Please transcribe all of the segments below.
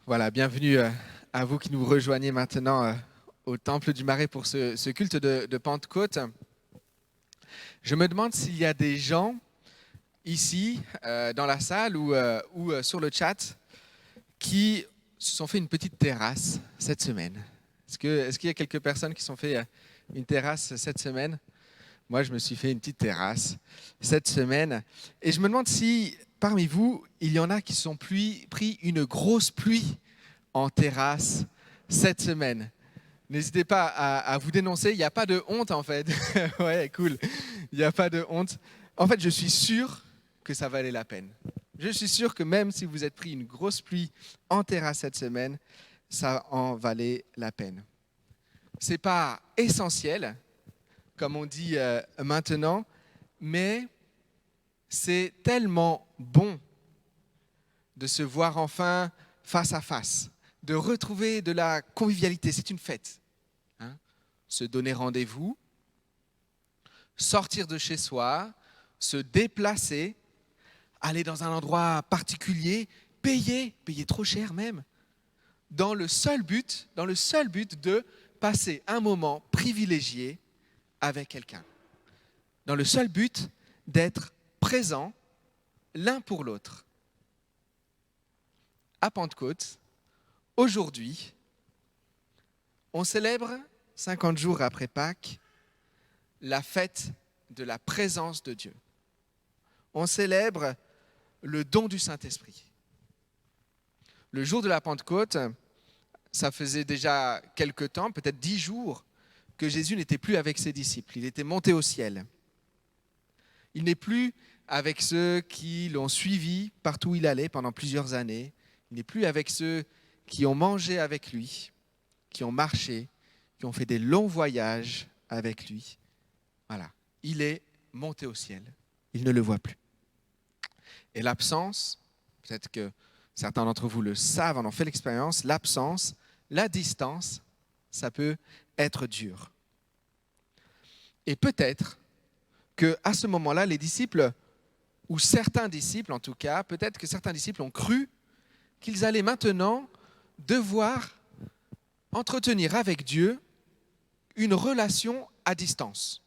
Voilà, bienvenue à vous qui nous rejoignez maintenant au Temple du Marais pour ce culte de Pentecôte. Je me demande s'il y a des gens ici, dans la salle ou sur le chat, qui se sont fait une petite terrasse cette semaine. Est-ce qu'il y a quelques personnes qui se sont fait une terrasse cette semaine? Moi, je me suis fait une petite terrasse cette semaine. Et je me demande si, parmi vous, il y en a qui se sont pris une grosse pluie en terrasse cette semaine. N'hésitez pas à vous dénoncer. Il n'y a pas de honte, en fait. Ouais, cool. Il n'y a pas de honte. En fait, je suis sûr que ça valait la peine. Je suis sûr que même si vous êtes pris une grosse pluie en terrasse cette semaine, ça en valait la peine. Ce n'est pas essentiel, comme on dit maintenant, mais c'est tellement bon de se voir enfin face à face, de retrouver de la convivialité. C'est une fête. Se donner rendez-vous, sortir de chez soi, se déplacer, aller dans un endroit particulier, payer trop cher même, dans le seul but de passer un moment privilégié avec quelqu'un. Dans le seul but d'être présent l'un pour l'autre. À Pentecôte, aujourd'hui, on célèbre, 50 jours après Pâques, la fête de la présence de Dieu. On célèbre le don du Saint-Esprit. Le jour de la Pentecôte, ça faisait déjà quelque temps, peut-être 10 jours, que Jésus n'était plus avec ses disciples. Il était monté au ciel. Il n'est plus avec ceux qui l'ont suivi partout où il allait pendant plusieurs années. Il n'est plus avec ceux qui ont mangé avec lui, qui ont marché, qui ont fait des longs voyages avec lui. Voilà, il est monté au ciel. Il ne le voit plus. Et l'absence, peut-être que certains d'entre vous le savent, en ont fait l'expérience, l'absence, la distance, ça peut être dur. Et peut-être qu'à ce moment-là, les disciples, ou certains disciples en tout cas, peut-être que certains disciples ont cru qu'ils allaient maintenant devoir entretenir avec Dieu une relation à distance.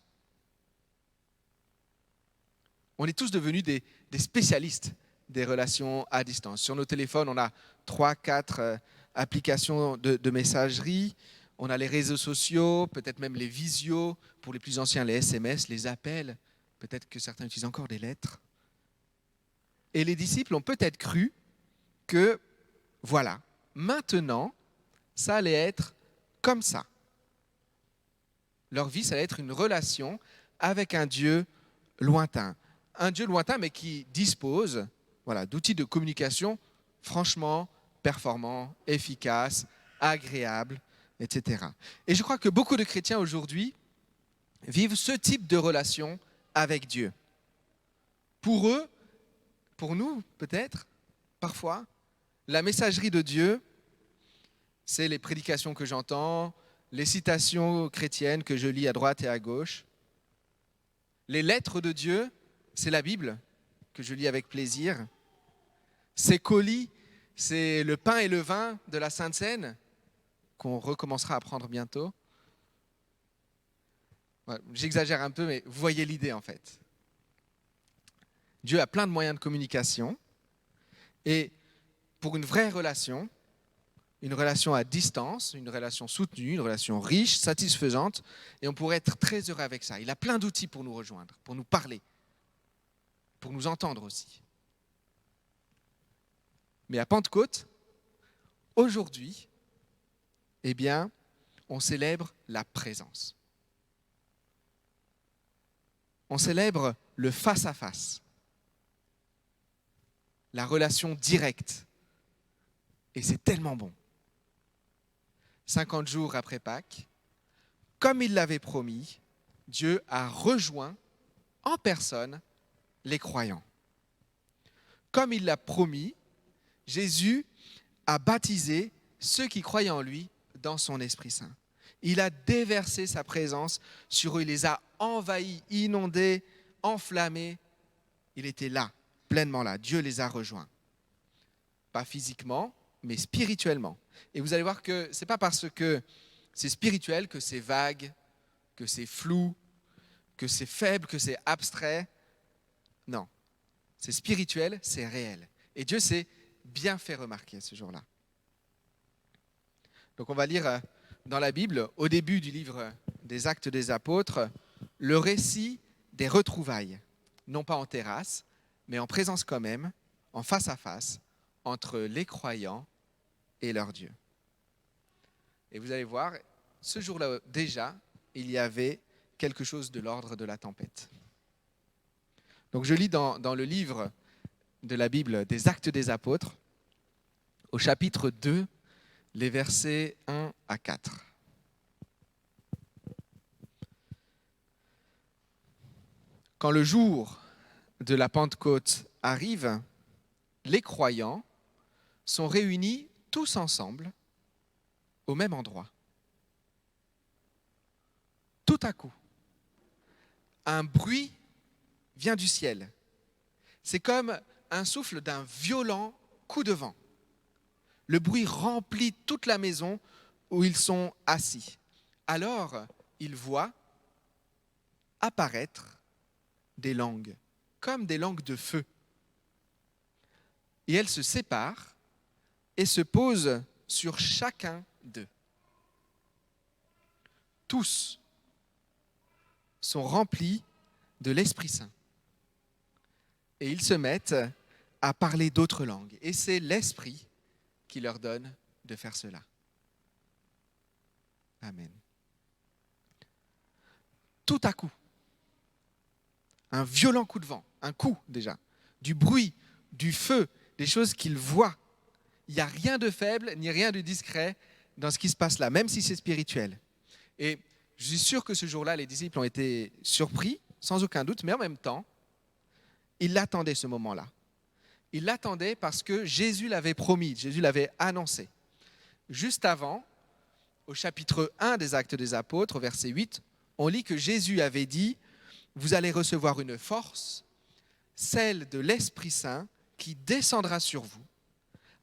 On est tous devenus des spécialistes des relations à distance. Sur nos téléphones, on a 3-4 applications de messagerie. On a les réseaux sociaux, peut-être même les visios, pour les plus anciens, les SMS, les appels. Peut-être que certains utilisent encore des lettres. Et les disciples ont peut-être cru que, voilà, maintenant, ça allait être comme ça. Leur vie, ça allait être une relation avec un Dieu lointain. Un Dieu lointain, mais qui dispose d'outils de communication franchement performants, efficaces, agréables, etc. Et je crois que beaucoup de chrétiens aujourd'hui vivent ce type de relation avec Dieu. Pour eux, pour nous peut-être, parfois, la messagerie de Dieu, c'est les prédications que j'entends, les citations chrétiennes que je lis à droite et à gauche. Les lettres de Dieu, c'est la Bible que je lis avec plaisir. Ces colis, c'est le pain et le vin de la Sainte Seine qu'on recommencera à prendre bientôt. Ouais, j'exagère un peu, mais vous voyez l'idée en fait. Dieu a plein de moyens de communication et pour une vraie relation, une relation à distance, une relation soutenue, une relation riche, satisfaisante, et on pourrait être très heureux avec ça. Il a plein d'outils pour nous rejoindre, pour nous parler, pour nous entendre aussi. Mais à Pentecôte, aujourd'hui, eh bien, on célèbre la présence. On célèbre le face-à-face, la relation directe. Et c'est tellement bon. 50 jours après Pâques, comme il l'avait promis, Dieu a rejoint en personne les croyants. Comme il l'a promis, Jésus a baptisé ceux qui croyaient en lui dans son Esprit Saint. Il a déversé sa présence sur eux, il les a envahis, inondés, enflammés. Il était là, pleinement là. Dieu les a rejoints. Pas physiquement, mais spirituellement. Et vous allez voir que ce n'est pas parce que c'est spirituel que c'est vague, que c'est flou, que c'est faible, que c'est abstrait. Non, c'est spirituel, c'est réel. Et Dieu s'est bien fait remarquer ce jour-là. Donc on va lire dans la Bible, au début du livre des Actes des Apôtres, le récit des retrouvailles, non pas en terrasse, mais en présence quand même, en face à face, entre les croyants et leur Dieu. Et vous allez voir, ce jour-là déjà, il y avait quelque chose de l'ordre de la tempête. Donc je lis dans le livre de la Bible des Actes des Apôtres, au chapitre 2, les versets 1 à 4. Quand le jour de la Pentecôte arrive, les croyants sont réunis tous ensemble au même endroit. Tout à coup, un bruit vient du ciel. C'est comme un souffle d'un violent coup de vent. Le bruit remplit toute la maison où ils sont assis. Alors, ils voient apparaître des langues, comme des langues de feu. Et elles se séparent et se posent sur chacun d'eux. Tous sont remplis de l'Esprit Saint. Et ils se mettent à parler d'autres langues. Et c'est l'Esprit qui leur donne de faire cela. Amen. Tout à coup, un violent coup de vent, un coup déjà, du bruit, du feu, des choses qu'ils voient. Il n'y a rien de faible ni rien de discret dans ce qui se passe là, même si c'est spirituel. Et je suis sûr que ce jour-là, les disciples ont été surpris, sans aucun doute, mais en même temps, ils l'attendaient ce moment-là. Ils l'attendaient parce que Jésus l'avait promis, Jésus l'avait annoncé. Juste avant, au chapitre 1 des Actes des Apôtres, au verset 8, on lit que Jésus avait dit « Vous allez recevoir une force, celle de l'Esprit Saint, qui descendra sur vous.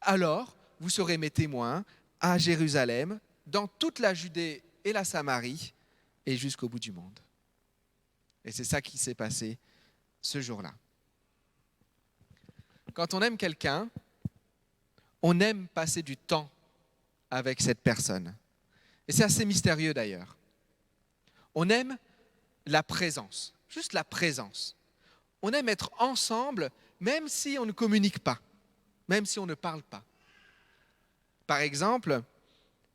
Alors, vous serez mes témoins à Jérusalem, dans toute la Judée et la Samarie, et jusqu'au bout du monde. » Et c'est ça qui s'est passé ce jour-là. Quand on aime quelqu'un, on aime passer du temps avec cette personne. Et c'est assez mystérieux d'ailleurs. On aime la présence, juste la présence. On aime être ensemble même si on ne communique pas, même si on ne parle pas. Par exemple,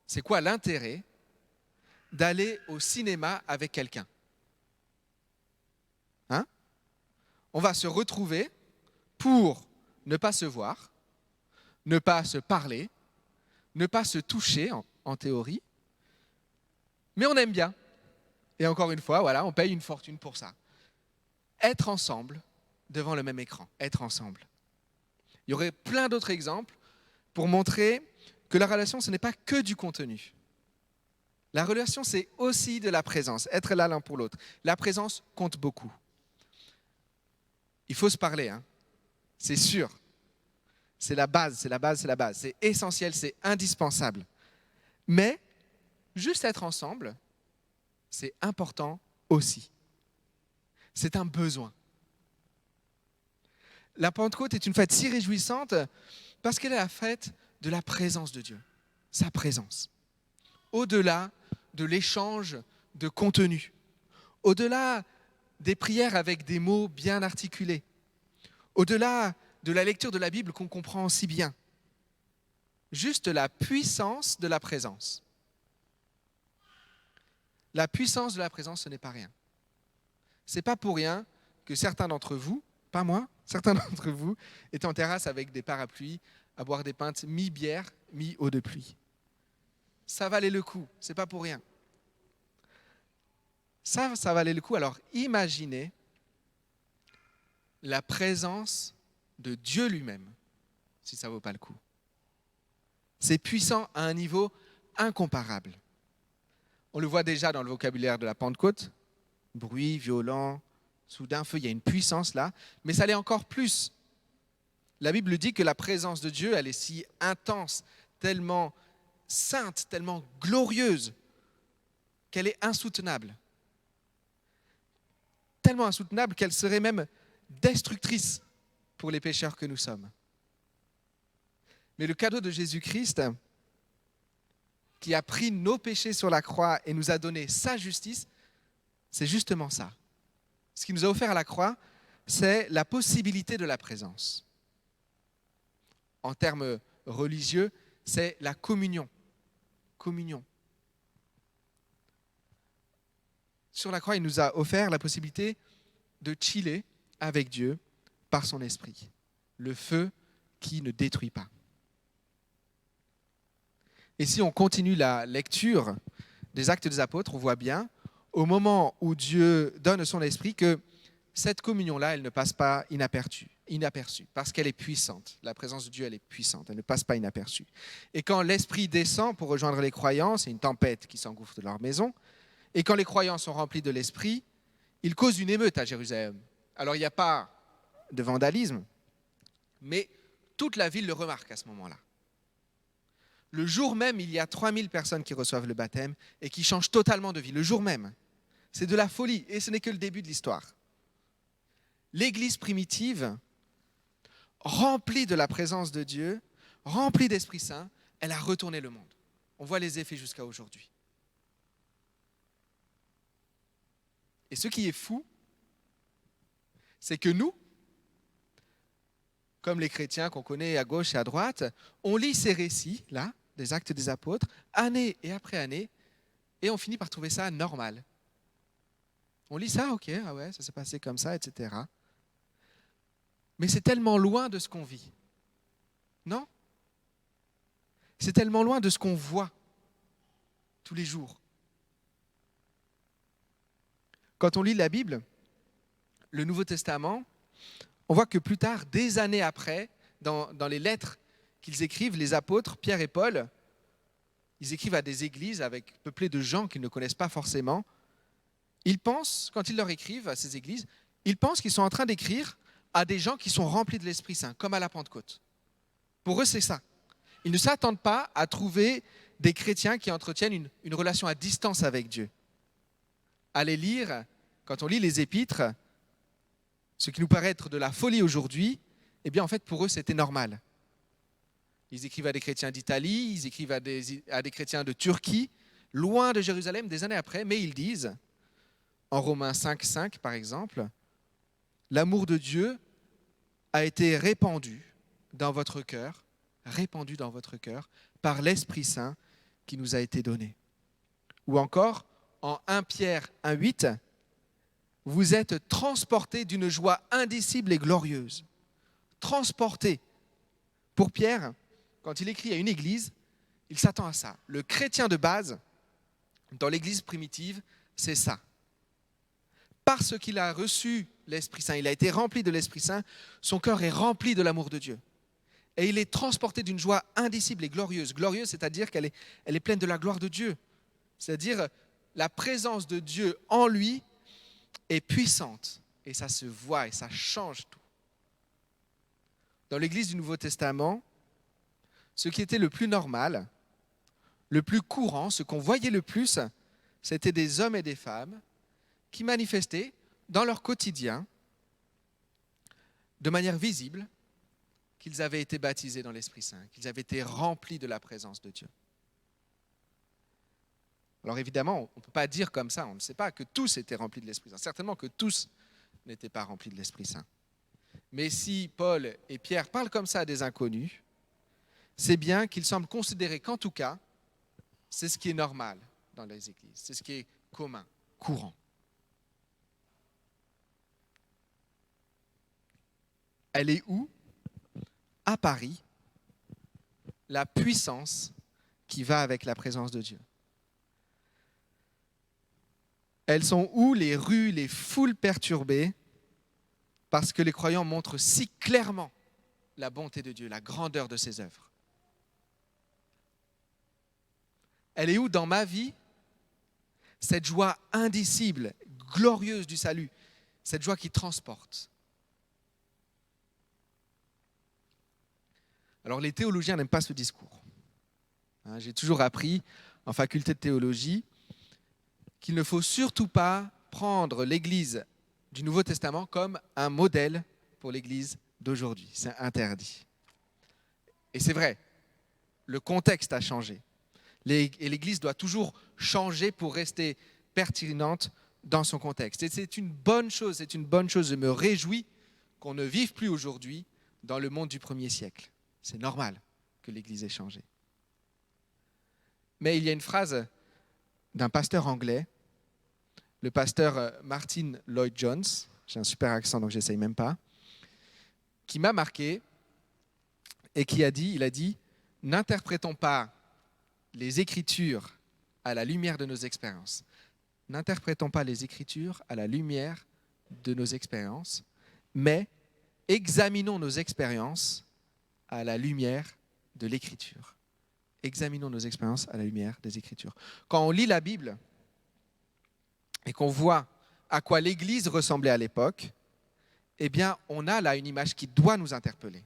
c'est quoi l'intérêt d'aller au cinéma avec quelqu'un ? On va se retrouver pour ne pas se voir, ne pas se parler, ne pas se toucher en théorie, mais on aime bien. Et encore une fois, voilà, on paye une fortune pour ça. Être ensemble devant le même écran, être ensemble. Il y aurait plein d'autres exemples pour montrer que la relation, ce n'est pas que du contenu. La relation, c'est aussi de la présence, être là l'un pour l'autre. La présence compte beaucoup. Il faut se parler, c'est sûr. C'est la base, c'est la base, c'est la base. C'est essentiel, c'est indispensable. Mais juste être ensemble, c'est important aussi. C'est un besoin. La Pentecôte est une fête si réjouissante parce qu'elle est la fête de la présence de Dieu, sa présence. Au-delà de l'échange de contenu, au-delà des prières avec des mots bien articulés, au-delà de la lecture de la Bible qu'on comprend si bien, juste la puissance de la présence. La puissance de la présence, ce n'est pas rien. Ce n'est pas pour rien que certains d'entre vous, pas moi, certains d'entre vous étaient en terrasse avec des parapluies à boire des pintes mi-bière, mi-eau de pluie. Ça valait le coup, ce n'est pas pour rien. Ça valait le coup. Alors imaginez la présence de Dieu lui-même, si ça ne vaut pas le coup. C'est puissant à un niveau incomparable. On le voit déjà dans le vocabulaire de la Pentecôte. Bruit, violent, soudain feu, il y a une puissance là, mais ça l'est encore plus. La Bible dit que la présence de Dieu, elle est si intense, tellement sainte, tellement glorieuse, qu'elle est insoutenable. Tellement insoutenable qu'elle serait même destructrice pour les pécheurs que nous sommes. Mais le cadeau de Jésus-Christ, qui a pris nos péchés sur la croix et nous a donné sa justice, c'est justement ça. Ce qu'il nous a offert à la croix, c'est la possibilité de la présence. En termes religieux, c'est la communion. Communion. Sur la croix, il nous a offert la possibilité de chiller avec Dieu par son esprit. Le feu qui ne détruit pas. Et si on continue la lecture des Actes des Apôtres, on voit bien, au moment où Dieu donne son esprit, que cette communion-là, elle ne passe pas inaperçue, parce qu'elle est puissante. La présence de Dieu, elle est puissante, elle ne passe pas inaperçue. Et quand l'esprit descend pour rejoindre les croyants, c'est une tempête qui s'engouffre de leur maison, et quand les croyants sont remplis de l'esprit, ils causent une émeute à Jérusalem. Alors il n'y a pas de vandalisme, mais toute la ville le remarque à ce moment-là. Le jour même, il y a 3000 personnes qui reçoivent le baptême et qui changent totalement de vie. Le jour même. C'est de la folie et ce n'est que le début de l'histoire. L'Église primitive, remplie de la présence de Dieu, remplie d'Esprit Saint, elle a retourné le monde. On voit les effets jusqu'à aujourd'hui. Et ce qui est fou, c'est que nous, comme les chrétiens qu'on connaît à gauche et à droite, on lit ces récits-là, des Actes des Apôtres, année et après année, et on finit par trouver ça normal. On lit ça, ok, ah ouais, ça s'est passé comme ça, etc. Mais c'est tellement loin de ce qu'on vit. Non ? C'est tellement loin de ce qu'on voit tous les jours. Quand on lit la Bible, le Nouveau Testament, on voit que plus tard, des années après, dans les lettres qu'ils écrivent, les apôtres, Pierre et Paul, ils écrivent à des églises peuplées de gens qu'ils ne connaissent pas forcément. Ils pensent, quand ils leur écrivent à ces églises, ils pensent qu'ils sont en train d'écrire à des gens qui sont remplis de l'Esprit Saint, comme à la Pentecôte. Pour eux, c'est ça. Ils ne s'attendent pas à trouver des chrétiens qui entretiennent une relation à distance avec Dieu. À les lire, quand on lit les épîtres, ce qui nous paraît être de la folie aujourd'hui, eh bien en fait pour eux c'était normal. Ils écrivent à des chrétiens d'Italie, ils écrivent à des chrétiens de Turquie, loin de Jérusalem des années après, mais ils disent, en Romains 5,5 par exemple, l'amour de Dieu a été répandu dans votre cœur par l'Esprit Saint qui nous a été donné. Ou encore, en 1 Pierre 1,8, vous êtes transportés d'une joie indicible et glorieuse. Transportés. Pour Pierre, quand il écrit à une église, il s'attend à ça. Le chrétien de base, dans l'église primitive, c'est ça. Parce qu'il a reçu l'Esprit Saint, il a été rempli de l'Esprit Saint, son cœur est rempli de l'amour de Dieu. Et il est transporté d'une joie indicible et glorieuse. Glorieuse, c'est-à-dire qu'elle est pleine de la gloire de Dieu. C'est-à-dire la présence de Dieu en lui est puissante. Et ça se voit et ça change tout. Dans l'église du Nouveau Testament, ce qui était le plus normal, le plus courant, ce qu'on voyait le plus, c'était des hommes et des femmes qui manifestaient dans leur quotidien, de manière visible, qu'ils avaient été baptisés dans l'Esprit Saint, qu'ils avaient été remplis de la présence de Dieu. Alors évidemment, on ne peut pas dire comme ça, on ne sait pas que tous étaient remplis de l'Esprit Saint. Certainement que tous n'étaient pas remplis de l'Esprit Saint. Mais si Paul et Pierre parlent comme ça à des inconnus, c'est bien qu'ils semblent considérer qu'en tout cas, c'est ce qui est normal dans les églises, c'est ce qui est commun, courant. Elle est où ? À Paris, la puissance qui va avec la présence de Dieu. Elles sont où les rues, les foules perturbées, parce que les croyants montrent si clairement la bonté de Dieu, la grandeur de ses œuvres. Elle est où dans ma vie cette joie indicible, glorieuse du salut, cette joie qui transporte. Alors les théologiens n'aiment pas ce discours. J'ai toujours appris en faculté de théologie qu'il ne faut surtout pas prendre l'Église du Nouveau Testament comme un modèle pour l'Église d'aujourd'hui. C'est interdit. Et c'est vrai, le contexte a changé. Et l'Église doit toujours changer pour rester pertinente dans son contexte. Et c'est une bonne chose, je me réjouis qu'on ne vive plus aujourd'hui dans le monde du 1er siècle. C'est normal que l'Église ait changé. Mais il y a une phrase d'un pasteur anglais, le pasteur Martin Lloyd-Jones, j'ai un super accent donc j'essaye même pas, qui m'a marqué et il a dit « N'interprétons pas les Écritures à la lumière de nos expériences. N'interprétons pas les Écritures à la lumière de nos expériences, mais examinons nos expériences à la lumière de l'Écriture. » Examinons nos expériences à la lumière des Écritures. Quand on lit la Bible et qu'on voit à quoi l'Église ressemblait à l'époque, eh bien, on a là une image qui doit nous interpeller.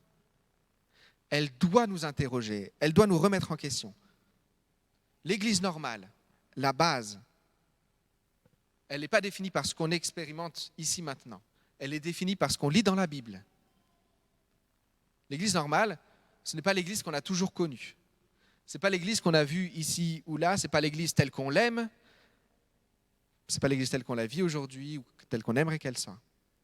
Elle doit nous interroger, elle doit nous remettre en question. L'Église normale, la base, elle n'est pas définie par ce qu'on expérimente ici maintenant. Elle est définie par ce qu'on lit dans la Bible. L'Église normale, ce n'est pas l'Église qu'on a toujours connue. Ce n'est pas l'Église qu'on a vue ici ou là, ce n'est pas l'Église telle qu'on l'aime, ce n'est pas l'Église telle qu'on la vit aujourd'hui ou telle qu'on aimerait qu'elle soit.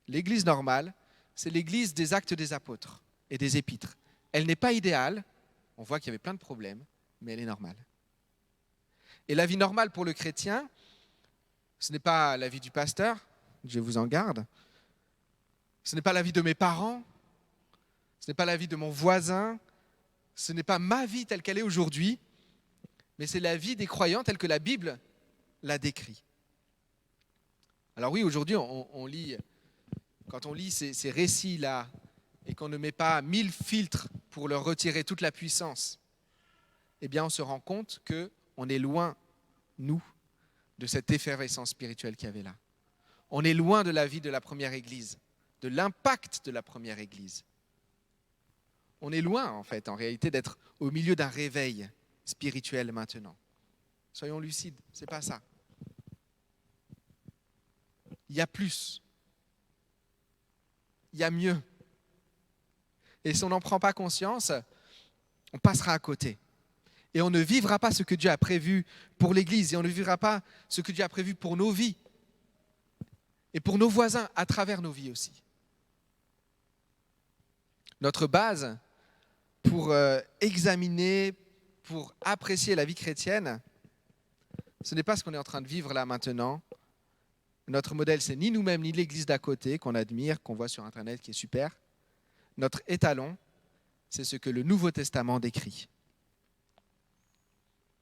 L'Église normale, c'est l'Église des actes des apôtres et des épîtres. Elle n'est pas idéale, on voit qu'il y avait plein de problèmes, mais elle est normale. Et la vie normale pour le chrétien, ce n'est pas la vie du pasteur, Dieu vous en garde, ce n'est pas la vie de mes parents, ce n'est pas la vie de mon voisin, ce n'est pas ma vie telle qu'elle est aujourd'hui, mais c'est la vie des croyants telle que la Bible la décrit. Alors oui, aujourd'hui, on lit, quand on lit ces récits-là et qu'on ne met pas 1000 filtres pour leur retirer toute la puissance, eh bien on se rend compte qu'on est loin, nous, de cette effervescence spirituelle qu'il y avait là. On est loin de la vie de la première Église, de l'impact de la première Église. On est loin, en fait, en réalité, d'être au milieu d'un réveil spirituel maintenant. Soyons lucides, ce n'est pas ça. Il y a plus. Il y a mieux. Et si on n'en prend pas conscience, on passera à côté. Et on ne vivra pas ce que Dieu a prévu pour l'Église. Et on ne vivra pas ce que Dieu a prévu pour nos vies. Et pour nos voisins, à travers nos vies aussi. Notre base pour examiner, pour apprécier la vie chrétienne, ce n'est pas ce qu'on est en train de vivre là maintenant. Notre modèle, c'est ni nous-mêmes, ni l'Église d'à côté, qu'on admire, qu'on voit sur Internet, qui est super. Notre étalon, c'est ce que le Nouveau Testament décrit.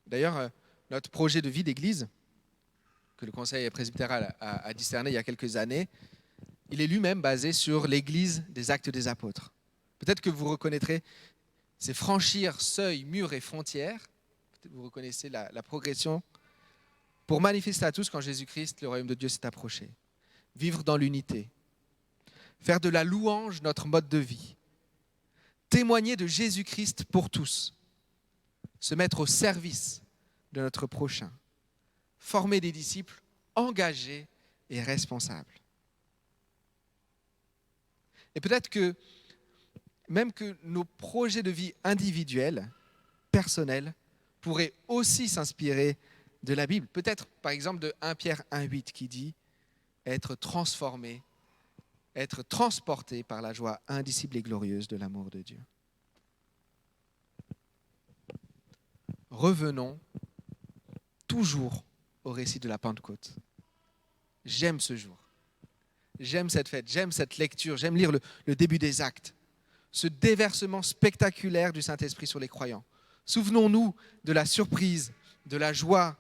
D'ailleurs, notre projet de vie d'Église, que le Conseil presbytéral a discerné il y a quelques années, il est lui-même basé sur l'Église des Actes des Apôtres. Peut-être que vous reconnaîtrez, c'est franchir seuils, murs et frontières. Peut-être que vous reconnaissez la progression pour manifester à tous quand Jésus-Christ, le royaume de Dieu, s'est approché. Vivre dans l'unité. Faire de la louange notre mode de vie. Témoigner de Jésus-Christ pour tous. Se mettre au service de notre prochain. Former des disciples engagés et responsables. Et peut-être que même que nos projets de vie individuels, personnels, pourraient aussi s'inspirer de la Bible. Peut-être, par exemple, de 1 Pierre 1,8 qui dit « être transformé, être transporté par la joie indicible et glorieuse de l'amour de Dieu ». Revenons toujours au récit de la Pentecôte. J'aime ce jour. J'aime cette fête, j'aime cette lecture, j'aime lire le début des Actes. Ce déversement spectaculaire du Saint-Esprit sur les croyants. Souvenons-nous de la surprise, de la joie,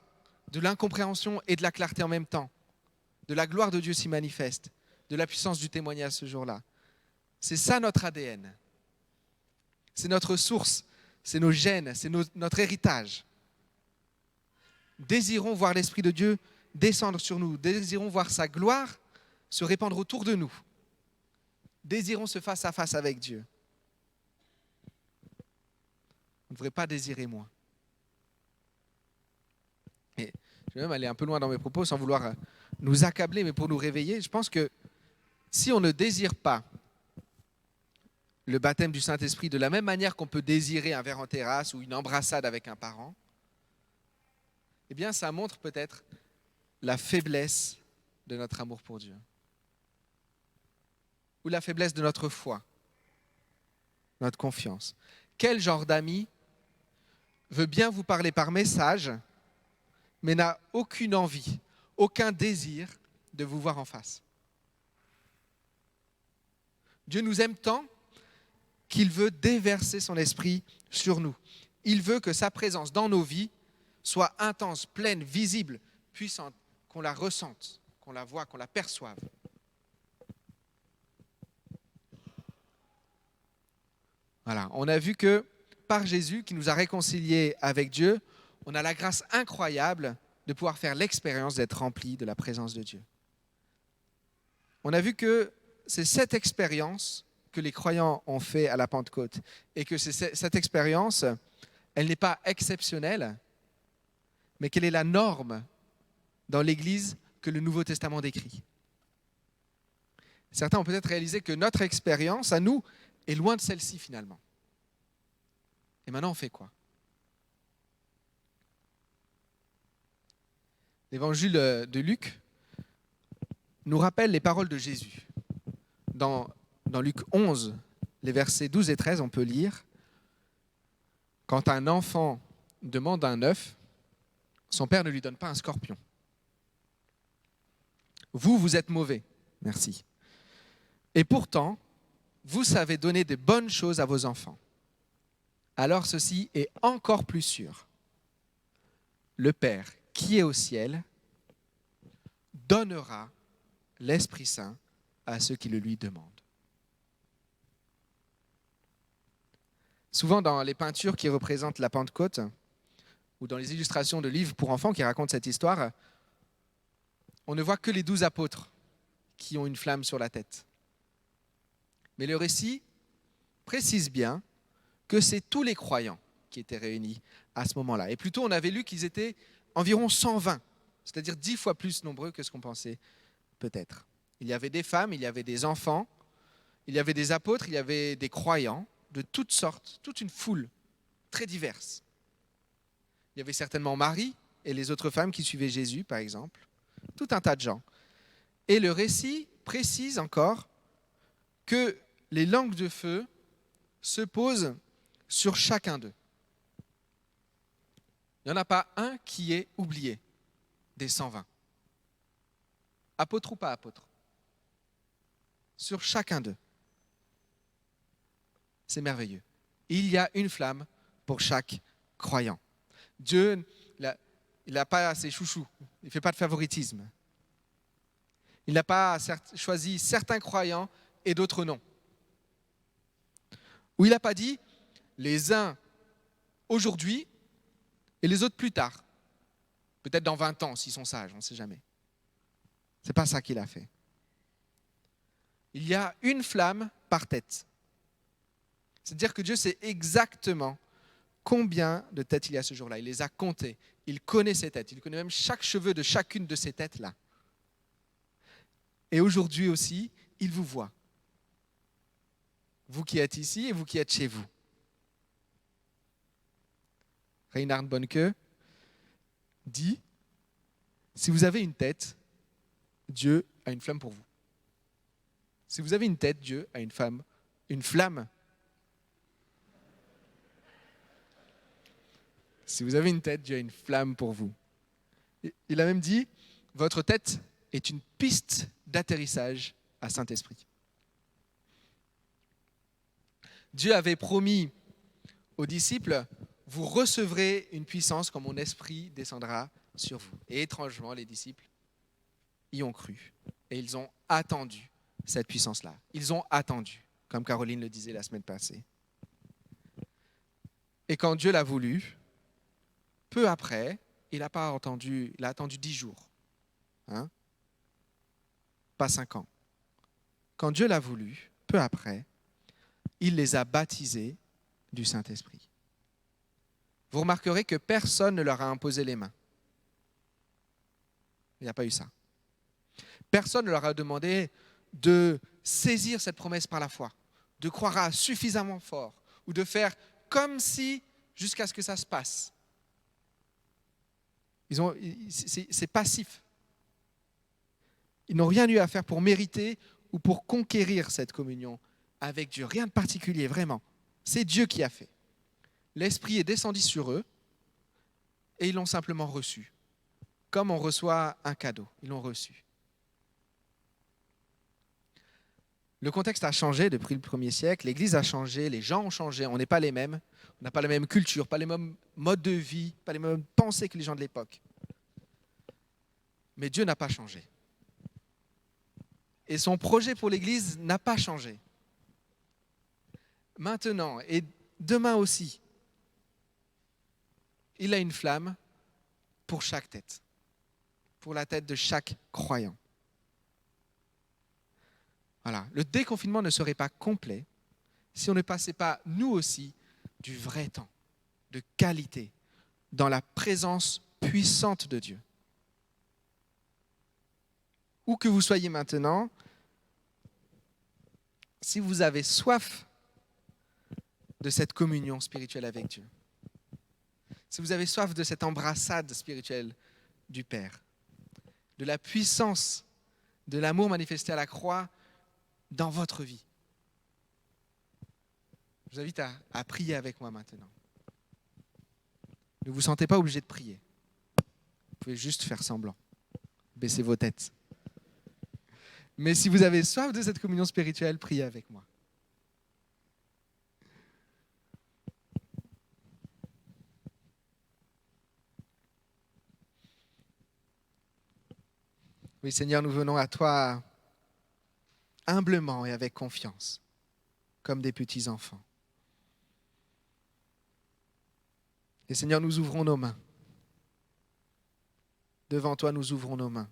de l'incompréhension et de la clarté en même temps. De la gloire de Dieu s'y manifeste, de la puissance du témoignage ce jour-là. C'est ça notre ADN. C'est notre source, c'est nos gènes, c'est notre héritage. Désirons voir l'Esprit de Dieu descendre sur nous, désirons voir sa gloire se répandre autour de nous. Désirons ce face-à-face avec Dieu. On ne devrait pas désirer moins. Et je vais même aller un peu loin dans mes propos sans vouloir nous accabler, mais pour nous réveiller. Je pense que si on ne désire pas le baptême du Saint-Esprit de la même manière qu'on peut désirer un verre en terrasse ou une embrassade avec un parent, eh bien, ça montre peut-être la faiblesse de notre amour pour Dieu. Ou la faiblesse de notre foi, notre confiance. Quel genre d'ami veut bien vous parler par message, mais n'a aucune envie, aucun désir de vous voir en face? Dieu nous aime tant qu'il veut déverser son esprit sur nous. Il veut que sa présence dans nos vies soit intense, pleine, visible, puissante, qu'on la ressente, qu'on la voie, qu'on la perçoive. Voilà, on a vu que par Jésus, qui nous a réconciliés avec Dieu, on a la grâce incroyable de pouvoir faire l'expérience d'être rempli de la présence de Dieu. On a vu que c'est cette expérience que les croyants ont fait à la Pentecôte et que cette expérience, elle n'est pas exceptionnelle, mais qu'elle est la norme dans l'Église que le Nouveau Testament décrit. Certains ont peut-être réalisé que notre expérience, à nous, est loin de celle-ci finalement. Et maintenant, on fait quoi? L'évangile de Luc nous rappelle les paroles de Jésus. Dans Luc 11, les versets 12 et 13, on peut lire « Quand un enfant demande un œuf, son père ne lui donne pas un scorpion. Vous êtes mauvais, merci. Et pourtant, vous savez donner de bonnes choses à vos enfants. Alors ceci est encore plus sûr. Le Père qui est au ciel donnera l'Esprit Saint à ceux qui le lui demandent. » Souvent dans les peintures qui représentent la Pentecôte, ou dans les illustrations de livres pour enfants qui racontent cette histoire, on ne voit que les 12 apôtres qui ont une flamme sur la tête. Mais le récit précise bien que c'est tous les croyants qui étaient réunis à ce moment-là. Et plutôt, on avait lu qu'ils étaient environ 120, c'est-à-dire 10 fois plus nombreux que ce qu'on pensait peut-être. Il y avait des femmes, il y avait des enfants, il y avait des apôtres, il y avait des croyants de toutes sortes, toute une foule très diverse. Il y avait certainement Marie et les autres femmes qui suivaient Jésus, par exemple, tout un tas de gens. Et le récit précise encore que les langues de feu se posent sur chacun d'eux. Il n'y en a pas un qui est oublié des 120. Apôtre ou pas apôtre. Sur chacun d'eux. C'est merveilleux. Il y a une flamme pour chaque croyant. Dieu, il n'a pas ses chouchous. Il ne fait pas de favoritisme. Il n'a pas choisi certains croyants et d'autres non. Ou il n'a pas dit les uns aujourd'hui et les autres plus tard. Peut-être dans 20 ans s'ils sont sages, on ne sait jamais. Ce n'est pas ça qu'il a fait. Il y a une flamme par tête. C'est-à-dire que Dieu sait exactement combien de têtes il y a ce jour-là. Il les a comptées. Il connaît ces têtes. Il connaît même chaque cheveu de chacune de ces têtes-là. Et aujourd'hui aussi, il vous voit. Vous qui êtes ici et vous qui êtes chez vous. Reinhard Bonnke dit « Si vous avez une tête, Dieu a une flamme pour vous. Si vous avez une tête, Dieu a une flamme. Si vous avez une tête, Dieu a une flamme pour vous. » Il a même dit « Votre tête est une piste d'atterrissage à Saint-Esprit. » Dieu avait promis aux disciples « Vous recevrez une puissance quand mon esprit descendra sur vous. » Et étrangement, les disciples y ont cru. Et ils ont attendu cette puissance-là. Ils ont attendu, comme Caroline le disait la semaine passée. Et quand Dieu l'a voulu, peu après, il a attendu 10 jours. Pas 5 ans. Quand Dieu l'a voulu, peu après, il les a baptisés du Saint-Esprit. vous remarquerez que personne ne leur a imposé les mains. Il n'y a pas eu ça. Personne ne leur a demandé de saisir cette promesse par la foi, de croire à suffisamment fort ou de faire comme si jusqu'à ce que ça se passe. C'est passif. Ils n'ont rien eu à faire pour mériter ou pour conquérir cette communion avec Dieu. Rien de particulier, vraiment. C'est Dieu qui a fait. L'Esprit est descendu sur eux et ils l'ont simplement reçu. Comme on reçoit un cadeau, ils l'ont reçu. Le contexte a changé depuis le 1er siècle, l'Église a changé, les gens ont changé, on n'est pas les mêmes, on n'a pas la même culture, pas les mêmes modes de vie, pas les mêmes pensées que les gens de l'époque. Mais Dieu n'a pas changé. Et son projet pour l'Église n'a pas changé. Maintenant et demain aussi, il a une flamme pour chaque tête, pour la tête de chaque croyant. Voilà. Le déconfinement ne serait pas complet si on ne passait pas, nous aussi, du vrai temps, de qualité, dans la présence puissante de Dieu. Où que vous soyez maintenant, si vous avez soif de cette communion spirituelle avec Dieu, si vous avez soif de cette embrassade spirituelle du Père, de la puissance de l'amour manifesté à la croix dans votre vie, je vous invite à prier avec moi maintenant. Ne vous sentez pas obligé de prier. Vous pouvez juste faire semblant. Baissez vos têtes. Mais si vous avez soif de cette communion spirituelle, priez avec moi. Oui, Seigneur, nous venons à toi humblement et avec confiance, comme des petits enfants. Et Seigneur, nous ouvrons nos mains. Devant toi, nous ouvrons nos mains.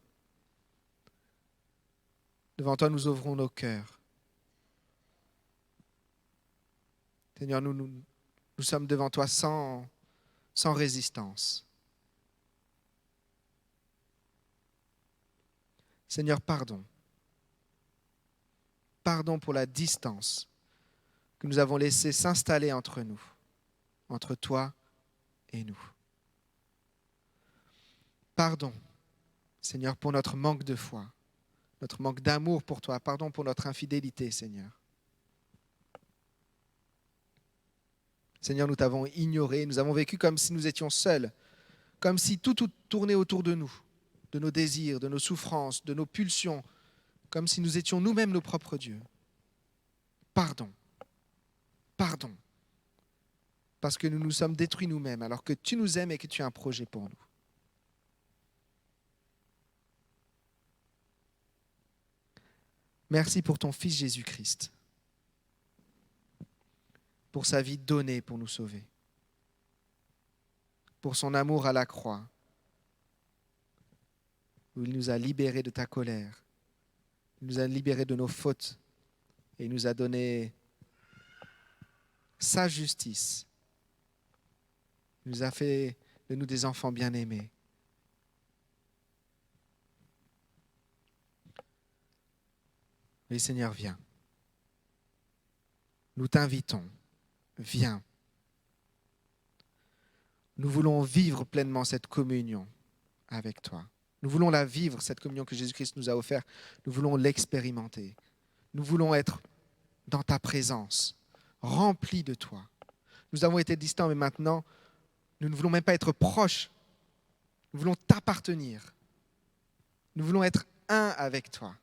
Devant toi, nous ouvrons nos cœurs. Seigneur, nous sommes devant toi sans résistance. Seigneur, pardon. Pardon pour la distance que nous avons laissée s'installer entre nous, entre toi et nous. Pardon, Seigneur, pour notre manque de foi, notre manque d'amour pour toi. Pardon pour notre infidélité, Seigneur. Seigneur, nous t'avons ignoré, nous avons vécu comme si nous étions seuls, comme si tout tournait autour de nous, de nos désirs, de nos souffrances, de nos pulsions, comme si nous étions nous-mêmes nos propres dieux. Pardon, pardon, parce que nous nous sommes détruits nous-mêmes, alors que tu nous aimes et que tu as un projet pour nous. Merci pour ton Fils Jésus-Christ, pour sa vie donnée pour nous sauver, pour son amour à la croix, où il nous a libérés de ta colère, il nous a libérés de nos fautes et il nous a donné sa justice. Il nous a fait de nous des enfants bien-aimés. Oui, Seigneur, viens. Nous t'invitons. Viens. Nous voulons vivre pleinement cette communion avec toi. Nous voulons la vivre, cette communion que Jésus-Christ nous a offerte. Nous voulons l'expérimenter. Nous voulons être dans ta présence, remplis de toi. Nous avons été distants, mais maintenant, nous ne voulons même pas être proches. Nous voulons t'appartenir. Nous voulons être un avec toi.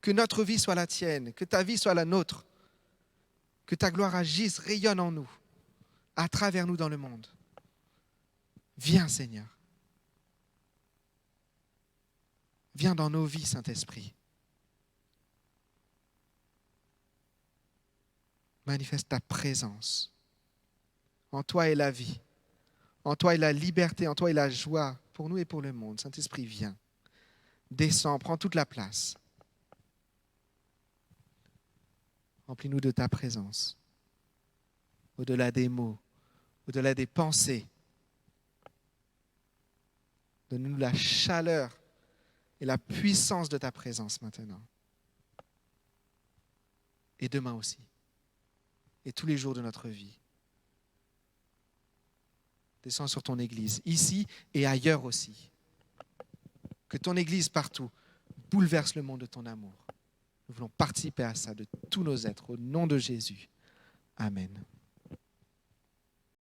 Que notre vie soit la tienne, que ta vie soit la nôtre. Que ta gloire agisse, rayonne en nous, à travers nous dans le monde. Viens, Seigneur. Viens dans nos vies, Saint-Esprit. Manifeste ta présence. En toi est la vie. En toi est la liberté. En toi est la joie pour nous et pour le monde. Saint-Esprit, viens. Descends, prends toute la place. Remplis-nous de ta présence. Au-delà des mots, au-delà des pensées. Donne-nous la chaleur et la puissance de ta présence maintenant. Et demain aussi. Et tous les jours de notre vie. Descends sur ton Église, ici et ailleurs aussi. Que ton Église partout bouleverse le monde de ton amour. Nous voulons participer à ça de tous nos êtres, au nom de Jésus. Amen.